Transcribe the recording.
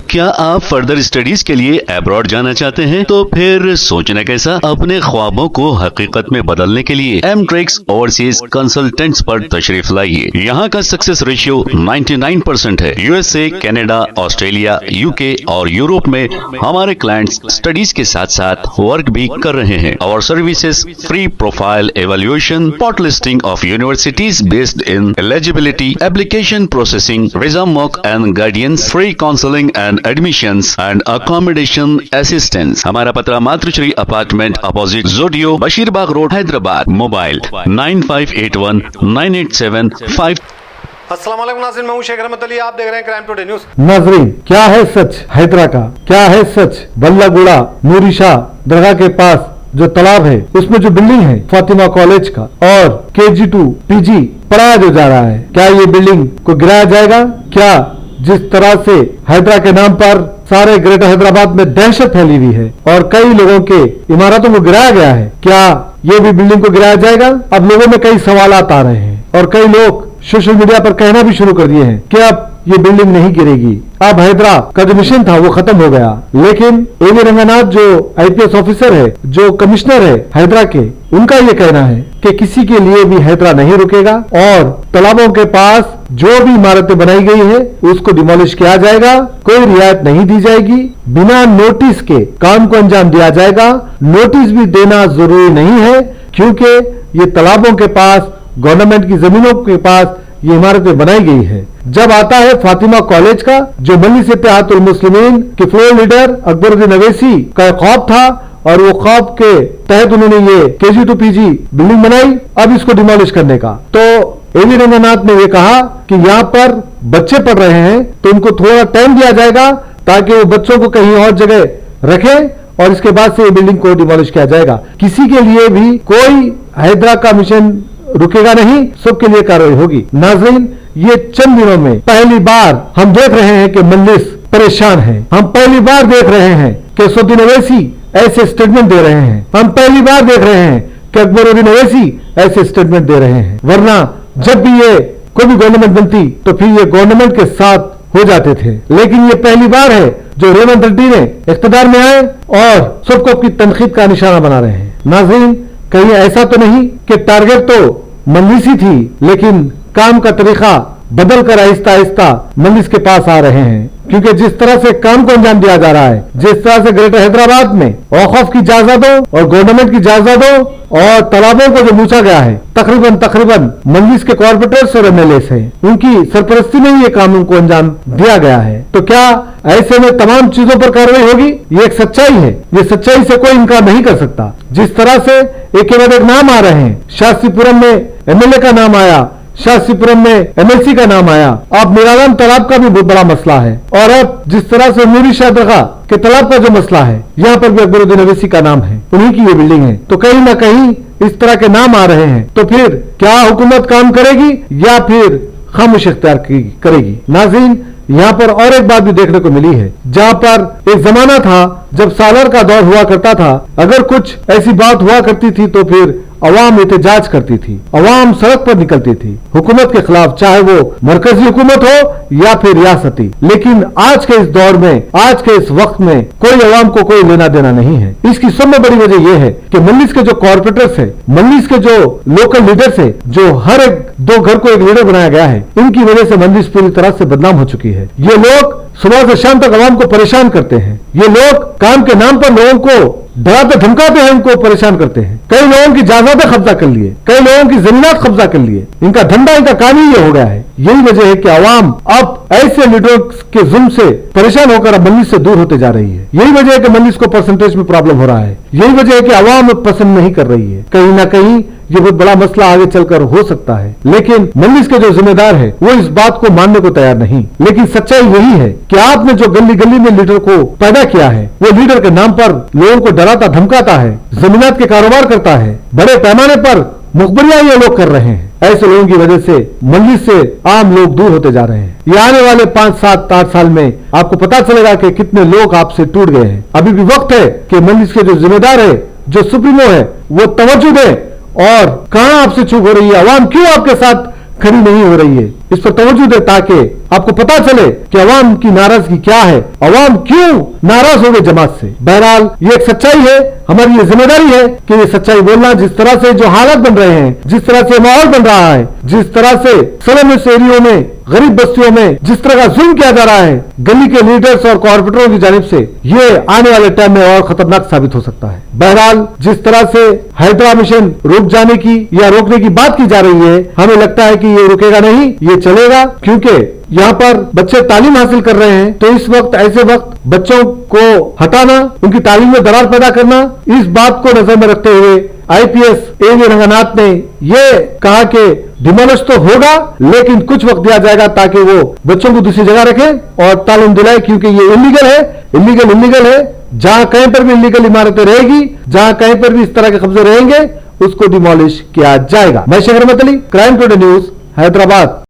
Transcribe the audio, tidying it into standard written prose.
क्या आप further studies के लिए अब्रॉड जाना चाहते हैं? तो फिर सोचना कैसा, अपने ख्वाबों को हकीकत में बदलने के लिए एमट्रिक्स ओवरसीज कंसल्टेंट्स पर तशरीफ लाइए। यहाँ का सक्सेस रेशियो 99% है। यूएसए, कनाडा, ऑस्ट्रेलिया, यूके और यूरोप में हमारे क्लाइंट्स स्टडीज के साथ साथ वर्क भी कर रहे हैं। और services free profile evaluation, spot listing of universities based in eligibility, application processing, visa mock and guidance, free counselling and admissions and accommodation assistance. हमारा पता मातृश्री अपार्टमेंट अपोजिट जोडियो, बशीरबाग रोड, हैदराबाद। मोबाइल 95819875। अस्सलाम वालेकुम नाज़रीन, मैं हूं शेख रहमत अली, आप देख रहे हैं क्राइम टुडे न्यूज। नाज़रीन, क्या है सच हैदरा का? क्या है सच बल्लागुड़ा नूरी शाह दरगाह के पास जो तालाब है, उसमें जो बिल्डिंग है फातिमा कॉलेज का और KG2 PG पढ़ाया जो जा रहा है, क्या ये बिल्डिंग को गिराया जाएगा? क्या जिस तरह से हैदरा के नाम पर सारे ग्रेटर हैदराबाद में दहशत फैली हुई है और कई लोगों के इमारतों को गिराया गया है, क्या ये भी बिल्डिंग को गिराया जाएगा? अब लोगों में कई सवालात आ रहे हैं और कई लोग सोशल मीडिया पर कहना भी शुरू कर दिए हैं कि अब ये बिल्डिंग नहीं गिरेगी, अब हैदरा का जो मिशन था वो खत्म हो गया। लेकिन एवी रंगनाथ जो IPS ऑफिसर है, जो कमिश्नर है हैदरा के, उनका ये कहना है कि किसी के लिए भी हैदरा नहीं रुकेगा और तालाबों के पास जो भी इमारतें बनाई गई है उसको डिमोलिश किया जाएगा, कोई रियायत नहीं दी जाएगी, बिना नोटिस के काम को अंजाम दिया जाएगा। नोटिस भी देना जरूरी नहीं है क्योंकि ये तालाबों के पास, गवर्नमेंट की जमीनों के पास ये इमारतें बनाई गई है। जब आता है फातिमा कॉलेज का, जो मजलिस इत्तेहादुल मुस्लिमीन के फ्लोर लीडर अकबरुद्दीन अवैसी का ख्वाब था और वो ख्वाब के तहत उन्होंने ये KG2 PG बिल्डिंग बनाई, अब इसको डिमोलिश करने का। तो एवी रंगनाथ ने ये कहा कि यहाँ पर बच्चे पढ़ रहे हैं तो उनको थोड़ा टाइम दिया जाएगा ताकि वो बच्चों को कहीं और जगह रखें और इसके बाद से ये बिल्डिंग को डिमोलिश किया जाएगा। किसी के लिए भी कोई हैदरा का मिशन रुकेगा नहीं, सबके लिए कार्रवाई होगी। नाज़रीन, ये चंद दिनों में पहली बार हम देख रहे हैं कि मजलिस परेशान है। हम पहली बार देख रहे हैं कि सौद्दीन अवैसी ऐसे स्टेटमेंट दे रहे हैं। हम पहली बार देख रहे हैं कि अकबरुद्दीन अवैसी ऐसे स्टेटमेंट दे रहे हैं। वरना जब भी ये कोई भी गवर्नमेंट बनती तो फिर ये गवर्नमेंट के साथ हो जाते थे, लेकिन ये पहली बार है जो रेवंत रेड्डी ने इख्तिदार में आए और सबको अपनी तनकीद का निशाना बना रहे हैं। नाज़रीन, कहीं ऐसा तो नहीं कि टारगेट तो मजलिस ही थी, लेकिन काम का तरीका बदल कर आहिस्ता आहिस्ता मजलिस के पास आ रहे हैं, क्योंकि जिस तरह से काम को अंजाम दिया जा रहा है, जिस तरह से ग्रेटर हैदराबाद में औखफ की जायदादों और गवर्नमेंट की जायदादों और तालाबों को जो पूछा गया है, तकरीबन मजलिस के कॉर्पोरेटर्स और MLAs हैं, उनकी सरपरस्ती में ये काम को अंजाम दिया गया है। तो क्या ऐसे में तमाम चीजों पर कार्रवाई होगी? ये एक सच्चाई है, ये सच्चाई से कोई इनकार नहीं कर सकता। जिस तरह से एक के बाद एक नाम आ रहे हैं, शास्त्रीपुरम में MLA का नाम आया, शास्त्रीपुरम में MLC का नाम आया, अब मीराराम तालाब का भी बहुत बड़ा मसला है और अब जिस तरह से नूरी शाह दरगाह के तालाब का जो मसला है, यहाँ पर भी अकबरुद्दीन अवैसी का नाम है, उन्हीं की ये बिल्डिंग है। तो कहीं ना कहीं इस तरह के नाम आ रहे हैं, तो फिर क्या हुकूमत काम करेगी या फिर खामोश इख्तियार करेगी? नाज़रीन, यहाँ पर और एक बात भी देखने को मिली है, जहाँ पर एक जमाना था जब सालर का दौर हुआ करता था, अगर कुछ ऐसी बात हुआ करती थी तो फिर अवाम एहतजाज करती थी, अवाम सड़क पर निकलती थी हुकूमत के खिलाफ, चाहे वो मरकजी हुकूमत हो या फिर रियासती। लेकिन आज के इस दौर में, आज के इस वक्त में कोई अवाम को कोई लेना देना नहीं है। इसकी सबसे बड़ी वजह यह है कि मजलिस के जो कॉर्पोरेटर्स है, मजलिस के जो लोकल लीडर्स है, जो हर एक दो घर को एक लीडर बनाया गया है, इनकी वजह से मजलिस पूरी तरह से बदनाम हो चुकी है। ये लोग सुबह से शाम तक अवाम को परेशान करते हैं। ये लोग काम के नाम पर लोगों को डराते धमकाते हैं, उनको परेशान करते हैं। कई लोगों की जायदादें कब्जा कर लिए, कई लोगों की जमीनात कब्जा कर लिए। इनका धंधा, इनका काम ही ये हो गया है। यही वजह है कि अवाम अब ऐसे लीडरों के जुल्म से परेशान होकर अब मजलिस से दूर होते जा रही है। यही वजह है कि मजलिस को परसेंटेज में प्रॉब्लम हो रहा है। यही वजह है कि अवाम पसंद नहीं कर रही है। कहीं ना कहीं ये बहुत बड़ा मसला आगे चलकर हो सकता है, लेकिन मजलिस के जो जिम्मेदार है वो इस बात को मानने को तैयार नहीं। लेकिन सच्चाई यही है कि आपने जो गली गली में लीडर को पैदा किया है, वो लीडर के नाम पर लोगों को डराता धमकाता है, जमीनात के कारोबार करता है, बड़े पैमाने पर मुखबरियां ये लोग कर रहे हैं। ऐसे लोगों की वजह से मजलिस से आम लोग दूर होते जा रहे हैं। ये आने वाले 5, 7, 8 साल में आपको पता चलेगा कि कितने लोग आपसे टूट गए हैं। अभी भी वक्त है कि मजलिस के जो जिम्मेदार है, जो सुप्रीमो है, वो तवज्जो दे और कहां आपसे चूक हो रही है, अवाम क्यों आपके साथ खड़ी नहीं हो रही है, इस पर तवज्जो दे ताकि आपको पता चले कि अवाम की नाराजगी क्या है, अवाम क्यों नाराज हो गए जमात से। बहरहाल ये एक सच्चाई है, हमारी ये जिम्मेदारी है कि ये सच्चाई बोलना। जिस तरह से जो हालात बन रहे हैं, जिस तरह से माहौल बन रहा है, जिस तरह से स्लम्स एरियो में, गरीब बस्तियों में जिस तरह का जुल्म किया जा रहा है गली के लीडर्स और कॉर्पोरेटरों की जानिब से, ये आने वाले टाइम में और खतरनाक साबित हो सकता है। बहरहाल जिस तरह से हैदरा मिशन रुक जाने की या रोकने की बात की जा रही है, हमें लगता है कि ये रुकेगा नहीं, ये चलेगा, क्योंकि यहाँ पर बच्चे तालीम हासिल कर रहे हैं। तो इस वक्त, ऐसे वक्त बच्चों को हटाना, उनकी तालीम में दरार पैदा करना, इस बात को नजर में रखते हुए IPS AV रंगनाथ ने ये कहा कि डिमोलिश तो होगा लेकिन कुछ वक्त दिया जाएगा ताकि वो बच्चों को दूसरी जगह रखें और तालीम दिलाए, क्योंकि ये इलीगल है, इलीगल है। जहां कहीं पर भी इलीगल इमारतें रहेगी, जहां कहीं पर भी इस तरह के कब्जे रहेंगे, उसको डिमोलिश किया जाएगा। मैं Shekhar Ahmed Ali, crime today news, Hyderabad.